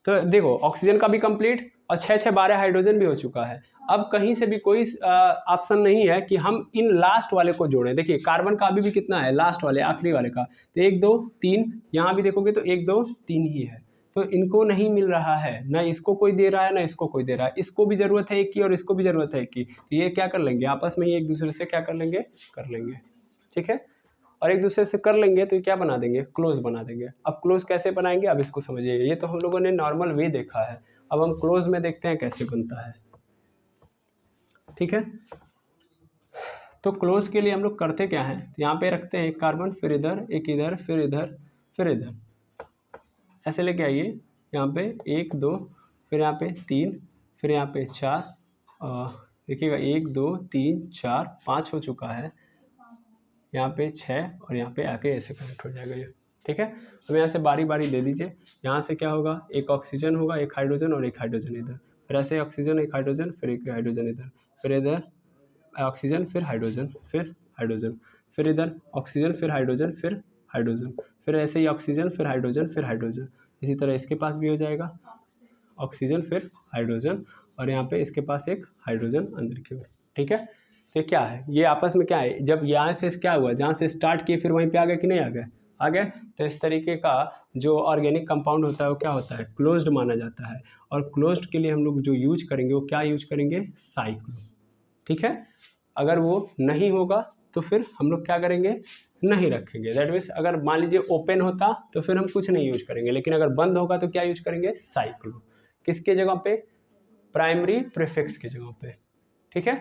तो देखो ऑक्सीजन का भी कंप्लीट, और 6 12 हाइड्रोजन भी हो चुका है। अब कहीं से भी कोई ऑप्शन नहीं है कि हम इन लास्ट वाले को जोड़ें। देखिए कार्बन का अभी भी कितना है, लास्ट वाले आखिरी वाले का, तो 1 2 3, यहाँ भी देखोगे तो 1 2 3 ही है। तो इनको नहीं मिल रहा है, ना इसको कोई दे रहा है ना इसको कोई दे रहा है। इसको भी जरूरत है एक की और इसको भी जरूरत है एक की, तो ये क्या कर लेंगे, आपस में ही एक दूसरे से क्या कर लेंगे, कर लेंगे, ठीक है। और एक दूसरे से कर लेंगे तो क्या बना देंगे, क्लोज बना देंगे। अब क्लोज कैसे बनाएंगे, अब इसको समझिएगा। ये तो हम लोगों ने नॉर्मल वे देखा है, अब हम क्लोज में देखते हैं कैसे बनता है, ठीक है। तो क्लोज के लिए हम लोग करते क्या है, तो यहाँ पे रखते हैं एक कार्बन, फिर इधर एक, इधर फिर इधर फिर इधर, ऐसे लेके आइए। यहाँ पे 1 2, फिर यहाँ पे 3, फिर यहाँ पे 4, देखिएगा 1 2 3 4 5 हो चुका है, यहाँ पे 6 और यहाँ पे आके ऐसे कनेक्ट हो जाएगा ये। ठीक है, अब यहाँ से बारी बारी दे दीजिए। यहाँ से क्या होगा, एक ऑक्सीजन होगा, एक हाइड्रोजन और एक हाइड्रोजन इधर, फिर ऐसे ऑक्सीजन एक हाइड्रोजन फिर एक हाइड्रोजन इधर, फिर इधर ऑक्सीजन फिर हाइड्रोजन फिर हाइड्रोजन, फिर इधर ऑक्सीजन फिर हाइड्रोजन फिर हाइड्रोजन, फिर ऐसे ही ऑक्सीजन फिर हाइड्रोजन फिर हाइड्रोजन। इसी तरह इसके पास भी हो जाएगा ऑक्सीजन फिर हाइड्रोजन और यहाँ पे इसके पास एक हाइड्रोजन अंदर की ओर। ठीक है, तो क्या है, ये आपस में क्या है, जब यहाँ से क्या हुआ, जहाँ से स्टार्ट किए फिर वहीं पे आ गए कि नहीं आ गए, आ गए। तो इस तरीके का जो ऑर्गेनिक कंपाउंड होता है वो क्या होता है, क्लोज्ड माना जाता है। और क्लोज्ड के लिए हम लोग जो यूज करेंगे वो क्या यूज करेंगे, साइक्लो। ठीक है, अगर वो नहीं होगा तो फिर हम लोग क्या करेंगे, नहीं रखेंगे। दैट मीन्स अगर मान लीजिए ओपन होता तो फिर हम कुछ नहीं यूज करेंगे, लेकिन अगर बंद होगा तो क्या यूज करेंगे, साइक्लो। किसके जगह पे, प्राइमरी प्रीफिक्स की जगह पे। ठीक है,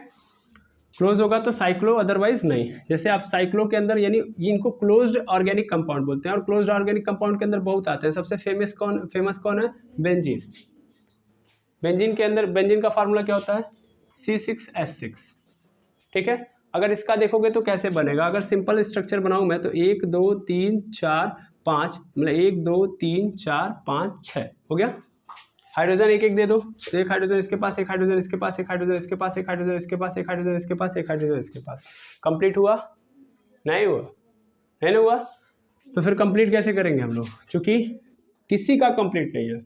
क्लोज होगा तो साइक्लो, अदरवाइज नहीं। जैसे आप साइक्लो के अंदर, यानी इनको क्लोज्ड ऑर्गेनिक कंपाउंड बोलते हैं, और क्लोज्ड ऑर्गेनिक कंपाउंड के अंदर बहुत आते हैं। सबसे फेमस कौन है, बेंजीन। बेंजीन के अंदर, बेंजीन का फार्मूला क्या होता है, C6H6। ठीक है, अगर इसका देखोगे तो कैसे बनेगा, अगर सिंपल स्ट्रक्चर बनाऊं मैं तो 1 2 3 4 5, मतलब 1 2 3 4 5 6 हो गया। हाइड्रोजन एक एक दे दो, तो एक हाइड्रोजन इसके पास, एक हाइड्रोजन इसके पास, एक हाइड्रोजन इसके पास, एक हाइड्रोजन इसके पास, एक हाइड्रोजन इसके पास, एक हाइड्रोजन इसके पास। कंप्लीट हुआ, नहीं हुआ, नहीं ना हुआ, तो फिर कंप्लीट कैसे करेंगे हम लोग, क्योंकि किसी का कंप्लीट नहीं है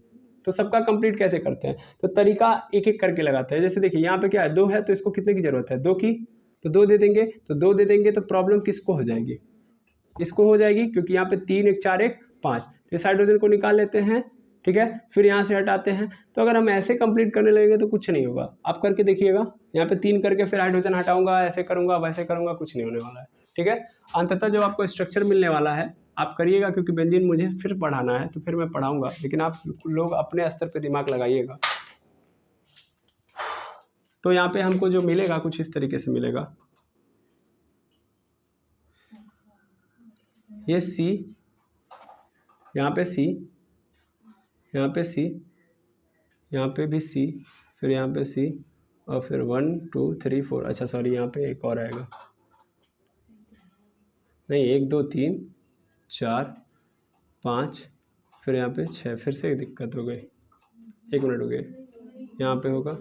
तो सबका कंप्लीट कैसे करते हैं, तो तरीका एक एक करके लगाते हैं। जैसे देखिए यहाँ पे क्या है, 2 है तो इसको कितने की जरूरत है, 2 की, तो 2 दे देंगे, तो 2 दे देंगे तो प्रॉब्लम किसको हो जाएगी, इसको हो जाएगी, क्योंकि यहाँ पे 3 1 4 1 5, तो इस हाइड्रोजन को निकाल लेते हैं। ठीक है, फिर यहाँ से हटाते हैं। तो अगर हम ऐसे कंप्लीट करने लगेंगे तो कुछ नहीं होगा, आप करके देखिएगा, यहाँ पे 3 करके फिर हाइड्रोजन हटाऊंगा, ऐसे करूंगा वैसे करूंगा, कुछ नहीं होने वाला है। ठीक है, अंततः जो आपको स्ट्रक्चर मिलने वाला है आप करिएगा, क्योंकि बेंजीन मुझे फिर पढ़ाना है तो फिर मैं पढ़ाऊंगा, लेकिन आप लोग अपने स्तर पे दिमाग लगाइएगा। तो यहाँ पे हमको जो मिलेगा कुछ इस तरीके से मिलेगा, ये C, यहाँ पे C, यहाँ पे C, यहाँ पे भी C, फिर यहाँ पे C, और फिर 1 2 3 4, अच्छा सॉरी यहाँ पे एक और आएगा, नहीं 1 2 3 4 5, फिर यहाँ पे 6, फिर से एक दिक्कत हो गई, 1 मिनट हो गए, यहाँ पे होगा,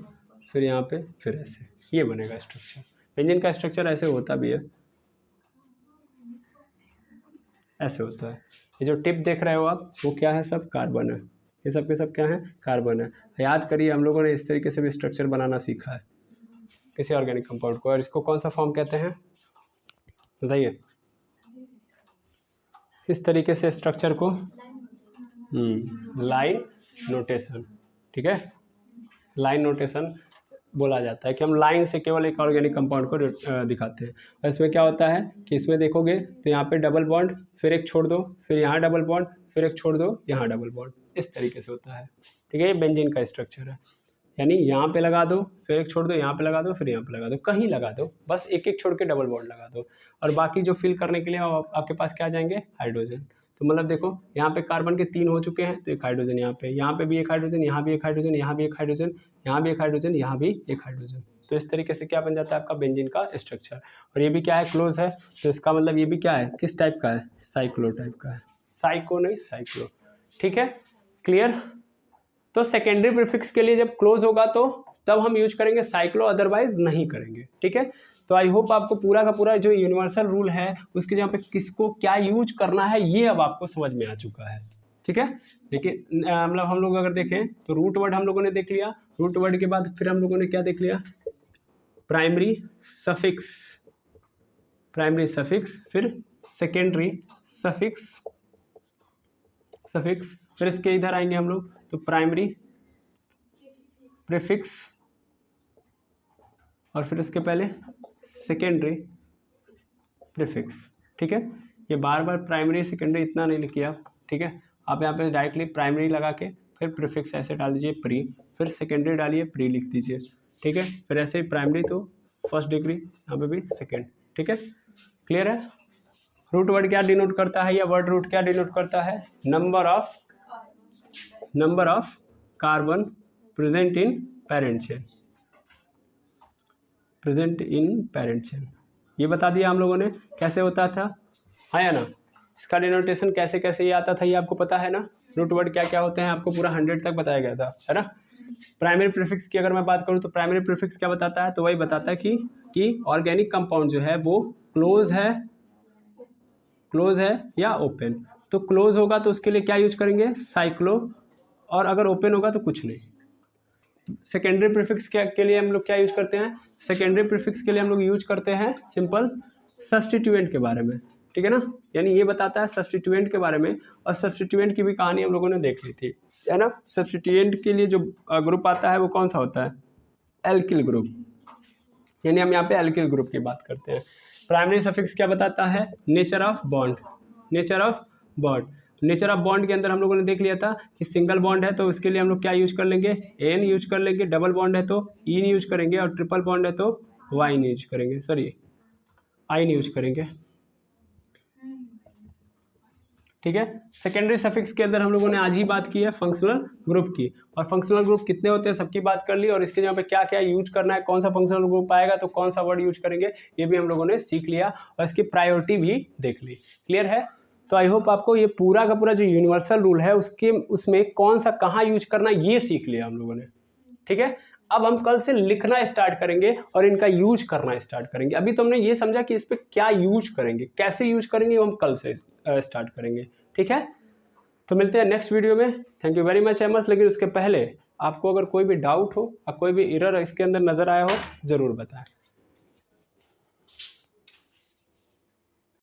फिर यहाँ पे, फिर ऐसे, ये बनेगा स्ट्रक्चर। बेंजीन का स्ट्रक्चर ऐसे होता भी है, ऐसे होता है। ये जो टिप देख रहे हो आप, वो क्या है, सब कार्बन है, ये सब के सब क्या है, कार्बन है। याद करिए हम लोगों ने इस तरीके से भी स्ट्रक्चर बनाना सीखा है किसी ऑर्गेनिक कंपाउंड को, और इसको कौन सा फॉर्म कहते हैं बताइए, इस तरीके से स्ट्रक्चर को लाइन नोटेशन। ठीक है, लाइन नोटेशन बोला जाता है कि हम लाइन से केवल एक ऑर्गेनिक कंपाउंड को दिखाते हैं। और इसमें क्या होता है कि इसमें देखोगे तो यहाँ पे डबल बॉन्ड, फिर एक छोड़ दो, फिर यहाँ डबल बॉन्ड, फिर एक छोड़ दो, यहाँ डबल बॉन्ड, इस तरीके से होता है। ठीक है, ये बेंजीन का स्ट्रक्चर है, यानी यहाँ पे लगा दो, फिर एक छोड़ दो, यहाँ पे लगा दो, फिर यहाँ पे लगा दो, कहीं लगा दो, बस एक एक छोड़ के डबल बॉन्ड लगा दो, और बाकी जो फिल करने के लिए आपके पास क्या आ जाएंगे, हाइड्रोजन। तो मतलब देखो यहाँ पे कार्बन के 3 हो चुके हैं, तो एक हाइड्रोजन यहाँ पे भी एक हाइड्रोजन, यहाँ भी एक हाइड्रोजन, यहाँ भी एक हाइड्रोजन, यहाँ भी एक हाइड्रोजन, यहाँ भी एक हाइड्रोजन। तो इस तरीके से क्या बन जाता है आपका बेंजीन का स्ट्रक्चर। और ये भी क्या है, क्लोज है, तो इसका मतलब ये भी क्या है, किस टाइप का है, साइक्लो टाइप का है, साइको नहीं साइक्लो। ठीक है, क्लियर। तो सेकेंडरी प्रीफिक्स के लिए जब क्लोज होगा तो तब हम यूज करेंगे साइक्लो, अदरवाइज नहीं करेंगे। ठीक है, तो आई होप आपको पूरा का पूरा जो यूनिवर्सल रूल है उसके जहाँ पे किसको क्या यूज करना है ये अब आपको समझ में आ चुका है। ठीक है, लेकिन मतलब हम लोग अगर देखें तो रूट वर्ड हम लोगों ने देख लिया, रूट वर्ड के बाद फिर हम लोगों ने क्या देख लिया, प्राइमरी सफिक्स, प्राइमरी सफिक्स, फिर सेकेंडरी सफिक्स, सफिक्स, फिर इसके इधर आएंगे हम लोग तो प्राइमरी प्रीफिक्स, और फिर उसके पहले सेकेंडरी प्रीफिक्स। ठीक है, ये बार बार प्राइमरी सेकेंडरी इतना नहीं लिखिए आप। ठीक है, आप यहाँ पे डायरेक्टली प्राइमरी लगा के फिर प्रीफिक्स ऐसे डाल दीजिए प्री, फिर सेकेंडरी डालिए प्री लिख दीजिए। ठीक है, फिर ऐसे ही प्राइमरी तो फर्स्ट डिग्री, यहाँ पे भी सेकेंड। ठीक है, क्लियर है। रूट वर्ड क्या डिनोट करता है, या वर्ड रूट क्या डिनोट करता है, number of carbon present in parent chain, present in parent chain, ये बता दिया हम लोगों ने कैसे होता था, हाँ या ना। इसका डिनोटेशन कैसे कैसे ये आता था ये आपको पता है ना, रूट वर्ड क्या क्या होते हैं आपको पूरा 100 तक बताया गया था, है ना। प्राइमरी प्रीफिक्स की अगर मैं बात करूँ तो प्राइमरी प्रीफिक्स क्या बताता है, तो वही बताता है कि ऑर्गेनिक कंपाउंड जो है वो क्लोज है या ओपन। तो क्लोज होगा तो उसके लिए क्या यूज करेंगे, साइक्लो, और अगर ओपन होगा तो कुछ नहीं। सेकेंडरी प्रीफिक्स के लिए हम लोग क्या यूज करते हैं, सेकेंडरी प्रीफिक्स के लिए हम लोग यूज करते हैं सिंपल सब्स्टिट्यूएंट के बारे में, ठीक है ना। यानी ये बताता है सब्स्टिट्यूएंट के बारे में, और सब्स्टिट्यूएंट की भी कहानी हम लोगों ने देख ली थी, है ना। सब्स्टिट्यूएंट के लिए जो ग्रुप आता है वो कौन सा होता है, एल्किल ग्रुप, यानी हम यहाँ पे एल्किल ग्रुप की बात करते हैं। प्राइमरी सफिक्स क्या बताता है, nature of bond, nature of bond, nature of bond के अंदर हम लोगों ने देख लिया था कि सिंगल बॉन्ड है तो उसके लिए हम लोग क्या यूज कर लेंगे, एन यूज कर लेंगे, डबल बॉन्ड है तो इन यूज करेंगे, और ट्रिपल बॉन्ड है तो वाइन यूज करेंगे, सॉरी आइन यूज करेंगे, ठीक है। सेकेंडरी सफिक्स के अंदर हम लोगों ने आज ही बात की है फंक्शनल ग्रुप की, और फंक्शनल ग्रुप कितने होते हैं सबकी बात कर ली, और इसके जगह पे क्या क्या यूज करना है, कौन सा फंक्शनल ग्रुप आएगा तो कौन सा वर्ड यूज करेंगे, ये भी हम लोगों ने सीख लिया, और इसकी प्रायोरिटी भी देख ली। क्लियर है। तो आई होप आपको ये पूरा का पूरा जो यूनिवर्सल रूल है उसमें कौन सा कहाँ यूज करना ये सीख लिया हम लोगों ने, ठीक है। अब हम कल से लिखना स्टार्ट करेंगे और इनका यूज करना स्टार्ट करेंगे। अभी तो हमने ये समझा कि इस पे क्या यूज करेंगे, कैसे यूज करेंगे, वो हम कल से स्टार्ट करेंगे, ठीक है। तो मिलते हैं नेक्स्ट वीडियो में। Thank you very much MS. लेकिन उसके पहले आपको अगर कोई भी डाउट हो और कोई भी एरर इसके अंदर नजर आया हो जरूर बताएं।